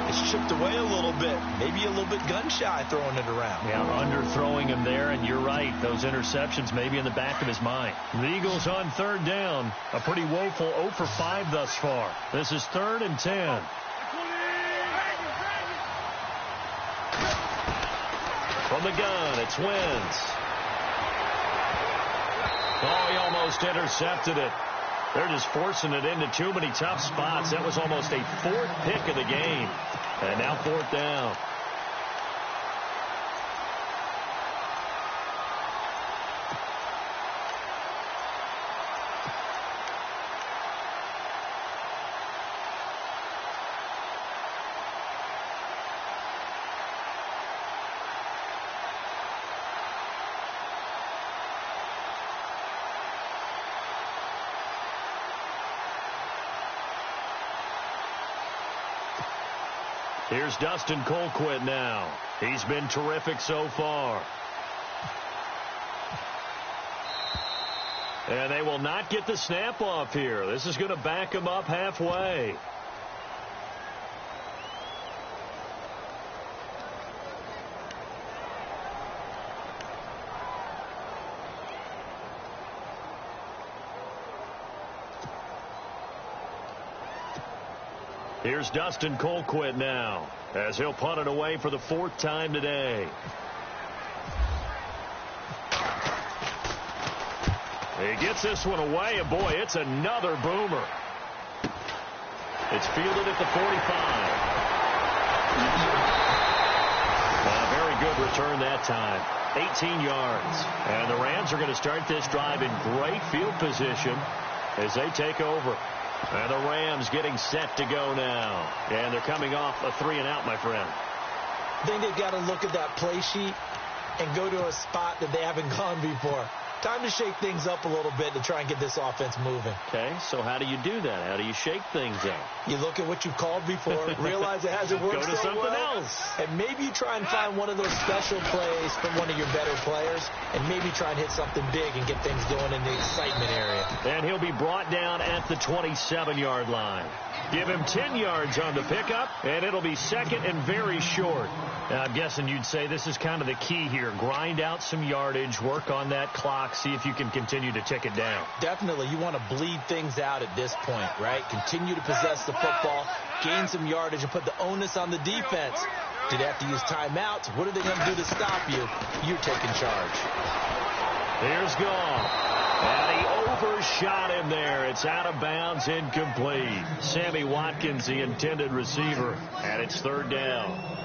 it's chipped away a little bit. Maybe a little bit gun-shy throwing it around.
Yeah, underthrowing him there, and you're right. Those interceptions may be in the back of his mind. The Eagles on third down. A pretty woeful 0 for 5 thus far. This is 3rd and 10. From the gun, it's Wentz. Oh, he almost intercepted it. They're just forcing it into too many tough spots. That was almost a 4th pick of the game. And now 4th down. Here's Dustin Colquitt now. He's been terrific so far. And they will not get the snap off here. This is going to back him up halfway. Here's Dustin Colquitt now, as he'll punt it away for the 4th time today. He gets this one away, and boy, it's another boomer. It's fielded at the 45. A very good return that time. 18 yards. And the Rams are going to start this drive in great field position as they take over. And the Rams getting set to go now. And they're coming off a 3-and-out, my friend.
I think they've got to look at that play sheet and go to a spot that they haven't gone before. Time to shake things up a little bit to try and get this offense moving.
Okay, so how do you do that? How do you shake things up?
You look at what you've called before, realize it hasn't worked
Go to
so
something
well,
else.
and maybe you try and find one of those special plays from one of your better players, and maybe try and hit something big and get things going in the excitement area.
And he'll be brought down at the 27-yard line. Give him 10 yards on the pickup, and it'll be second and very short. Now, I'm guessing you'd say this is kind of the key here. Grind out some yardage, work on that clock, see if you can continue to tick it down.
Definitely. You want to bleed things out at this point, right? Continue to possess the football, gain some yardage, and put the onus on the defense. Do they have to use timeouts? What are they going to do to stop you? You're taking charge.
Here's Goff. And he overshot him there. It's out of bounds, incomplete. Sammy Watkins, the intended receiver, and it's 3rd down.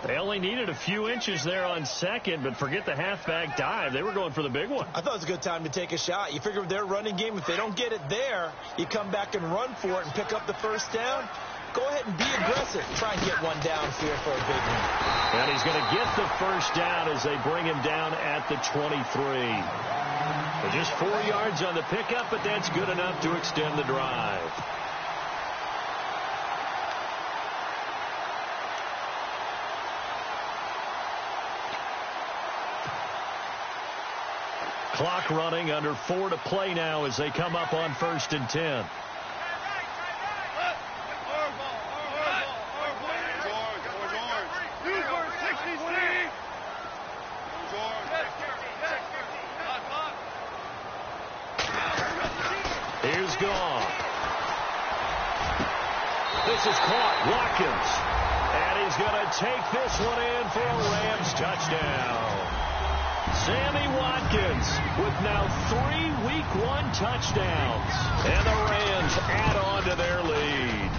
They only needed a few inches there on second, but forget the halfback dive. They were going for the big one.
I thought it was a good time to take a shot. You figure with their running game, if they don't get it there, you come back and run for it and pick up the 1st down. Go ahead and be aggressive. Try and get one downfield for a big one.
And he's going to get the 1st down as they bring him down at the 23. So just 4 yards on the pickup, but that's good enough to extend the drive. Clock running, under 4 to play now as they come up on 1st and 10. Here's Goff. This is caught. Watkins. And he's going to take this one in for a Rams touchdown. Sammy Watkins with now 3 Week 1 touchdowns. And the Rams add on to their lead.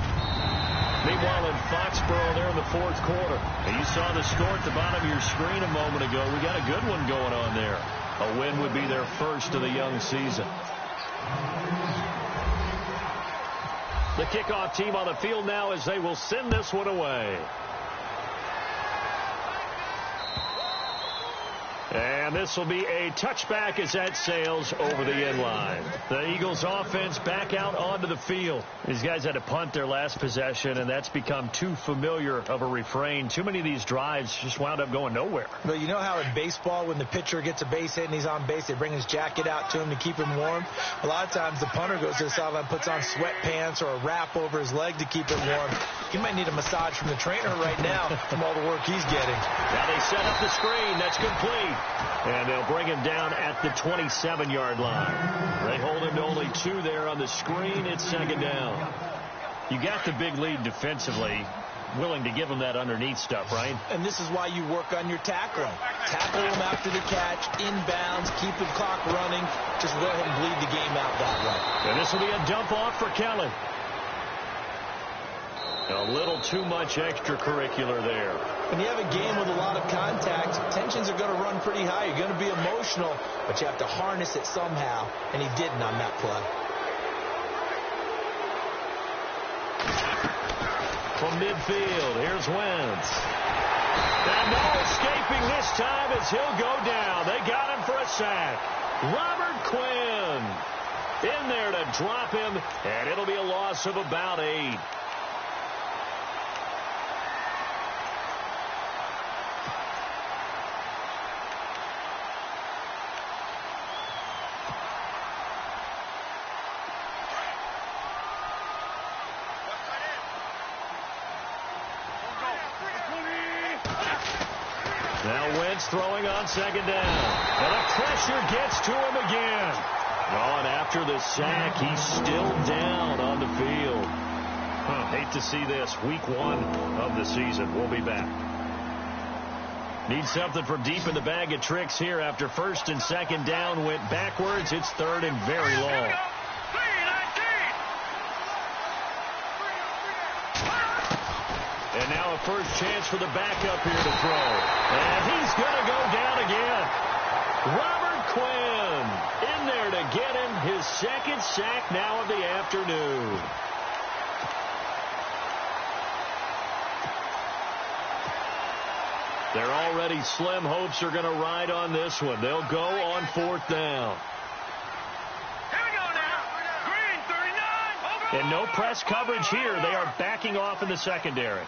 Meanwhile, in Foxborough there in the 4th quarter, and you saw the score at the bottom of your screen a moment ago. We got a good one going on there. A win would be their first of the young season. The kickoff team on the field now as they will send this one away. And this will be a touchback as that sails over the end line. The Eagles offense back out onto the field. These guys had to punt their last possession, and that's become too familiar of a refrain. Too many of these drives just wound up going nowhere.
Well, you know how in baseball when the pitcher gets a base hit and he's on base, they bring his jacket out to him to keep him warm? A lot of times the punter goes to the sideline, puts on sweatpants or a wrap over his leg to keep it warm. He might need a massage from the trainer right now from all the work he's getting.
Now they set up the screen. That's complete. And they'll bring him down at the 27-yard line. They hold him to only 2 there on the screen. It's 2nd down. You got the big lead defensively, willing to give him that underneath stuff, right?
And this is why you work on your tackling. Tackle him after the catch, inbounds, keep the clock running. Just go ahead and bleed the game out that way.
And this will be a dump off for Kelly. A little too much extracurricular there.
When you have a game with a lot of contact, tensions are going to run pretty high. You're going to be emotional, but you have to harness it somehow, and he didn't on that play.
From midfield, here's Wentz. And no escaping this time as he'll go down. They got him for a sack. Robert Quinn in there to drop him, and it'll be a loss of about 8. Now Wentz throwing on 2nd down. And the pressure gets to him again. Oh, and after the sack, he's still down on the field. Hate to see this. Week 1 of the season. We'll be back. Need something from deep in the bag of tricks here. After first and second down went backwards, it's third and very long. And now a first chance for the backup here to throw. And he's going to go down again. Robert Quinn in there to get him his second sack now of the afternoon. Their already slim hopes are going to ride on this one. They'll go on fourth down.
Here we go now. Green, 39.
And no press coverage here. They are backing off in the secondary.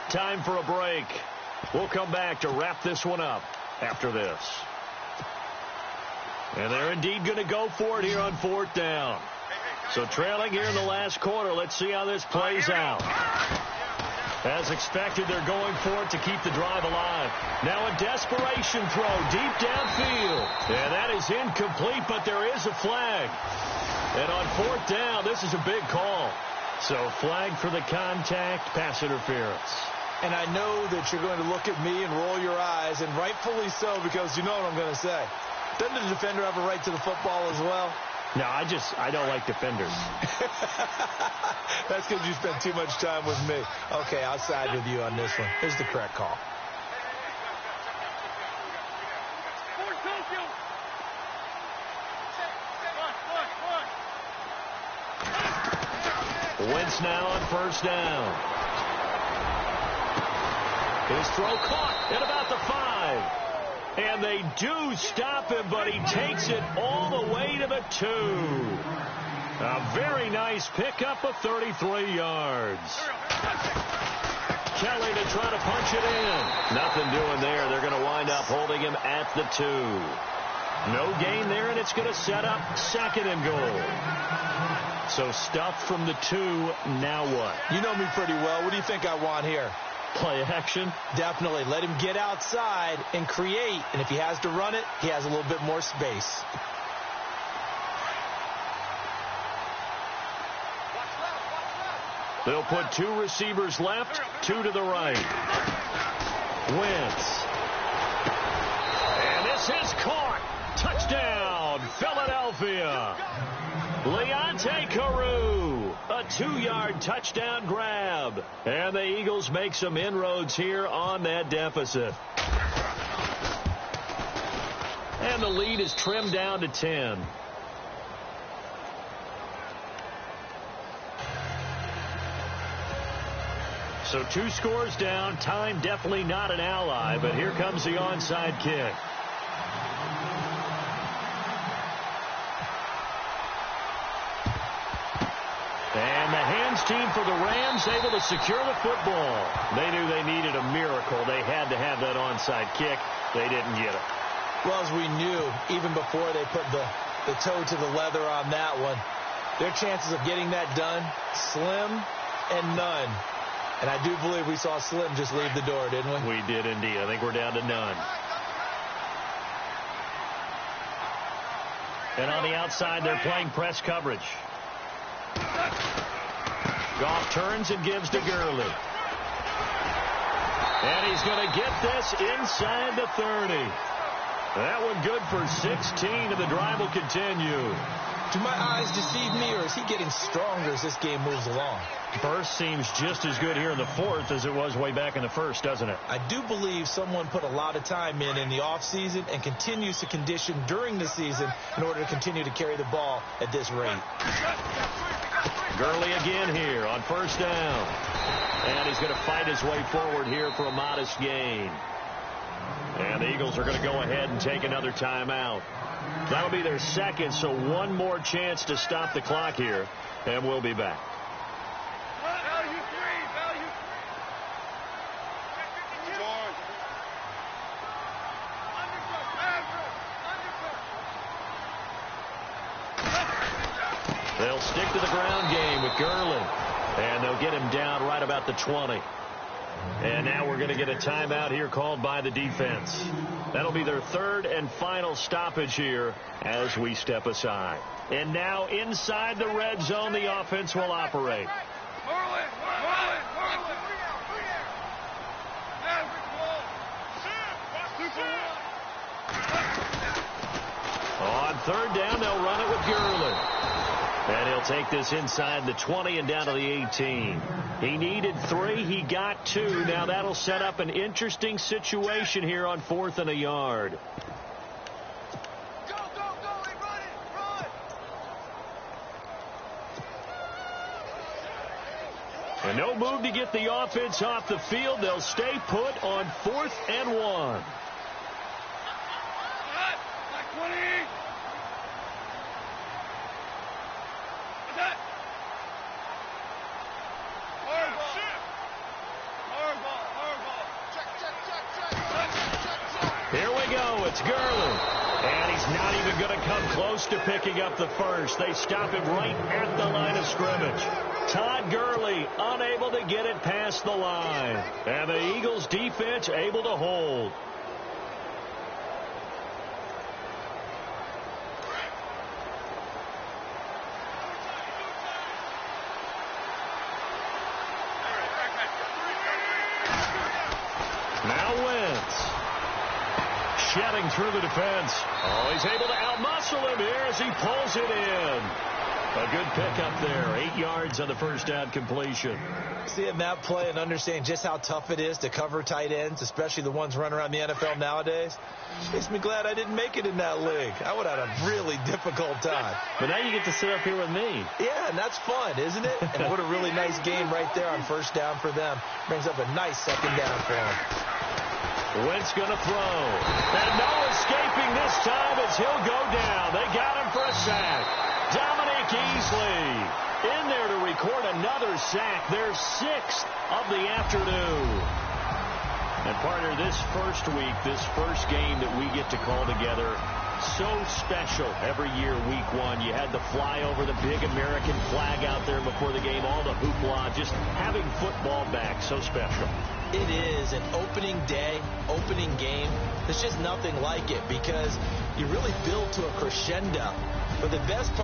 Time for a break. We'll come back to wrap this one up after this. And they're indeed going to go for it here on fourth down. So trailing here in the last quarter. Let's see how this plays out. As expected, they're going for it to keep the drive alive. Now a desperation throw deep downfield. And that is incomplete, but there is a flag. And on fourth down, this is a big call. So flag for the contact, pass interference.
And I know that you're going to look at me and roll your eyes, and rightfully so, because you know what I'm going to say. Doesn't the defender have a right to the football as well?
No, I don't like defenders.
That's because you spend too much time with me. Okay, I'll side with you on this one. Here's the correct call.
Wentz now on first down. His throw caught at about the 5. And they do stop him, but he takes it all the way to the 2. A very nice pickup of 33 yards. Kelly to try to punch it in. Nothing doing there. They're going to wind up holding him at the 2. No gain there, and it's going to set up second and goal. So stuff from the 2. Now what?
You know me pretty well. What do you think I want here?
Play action?
Definitely. Let him get outside and create. And if he has to run it, he has a little bit more space.
They'll put 2 receivers left, 2 to the right. Wentz. And this is caught. Touchdown, Philadelphia. Leonte Carew, a 2-yard touchdown grab. And the Eagles make some inroads here on that deficit. And the lead is trimmed down to 10. So 2 scores down. Time definitely not an ally, but here comes the onside kick. And the hands team for the Rams able to secure the football. They knew they needed a miracle. They had to have that onside kick. They didn't get it.
Well, as we knew, even before they put the toe to the leather on that one, their chances of getting that done, slim and none. And I do believe we saw Slim just leave the door, didn't we?
We did indeed. I think we're down to none. And on the outside, they're playing press coverage. Goff turns and gives to Gurley. And he's going to get this inside the 30. That one good for 16, and the drive will continue.
Do my eyes deceive me, or is he getting stronger as this game moves along?
Burst seems just as good here in the 4th as it was way back in the 1st, doesn't it?
I do believe someone put a lot of time in the offseason and continues to condition during the season in order to continue to carry the ball at this rate.
Gurley again here on first down. And he's going to fight his way forward here for a modest gain. And the Eagles are going to go ahead and take another timeout. That'll be their second, so one more chance to stop the clock here. And we'll be back. They'll stick to the ground game with Gurley. And they'll get him down right about the 20. And now we're going to get a timeout here called by the defense. That'll be their third and final stoppage here as we step aside. And now inside the red zone, the offense will operate. On third down, they'll run it with Gurley. And he'll take this inside the 20 and down to the 18. He needed 3. He got 2. Now that'll set up an interesting situation here on 4th and a yard.
Go, run it, run!
And no move to get the offense off the field. They'll stay put on 4th and 1.
Like 20.
Here we go. It's Gurley. And he's not even going to come close to picking up the first. They stop him right at the line of scrimmage. Todd Gurley unable to get it past the line. And the Eagles defense able to hold. Now Wentz. Shedding through the defense. Oh, he's able to outmuscle him here as he pulls it in. A good pickup there. 8 yards on the first down completion.
Seeing that play and understanding just how tough it is to cover tight ends, especially the ones running around the NFL nowadays, makes me glad I didn't make it in that league. I would have had a really difficult time.
But now you get to sit up here with me.
Yeah, and that's fun, isn't it? And what a really nice game right there on first down for them. Brings up a nice second down for them.
Wentz going to throw. And no escaping this time as he'll go down. They got him for a sack. Dominic Easley in there to record another sack. Their 6th of the afternoon. And partner, this first week, this first game that we get to call together, so special every year, week 1. You had the flyover, the big American flag out there before the game, all the hoopla, just having football back, so special.
It is an opening day, opening game. There's just nothing like it because you really build to a crescendo. But the best part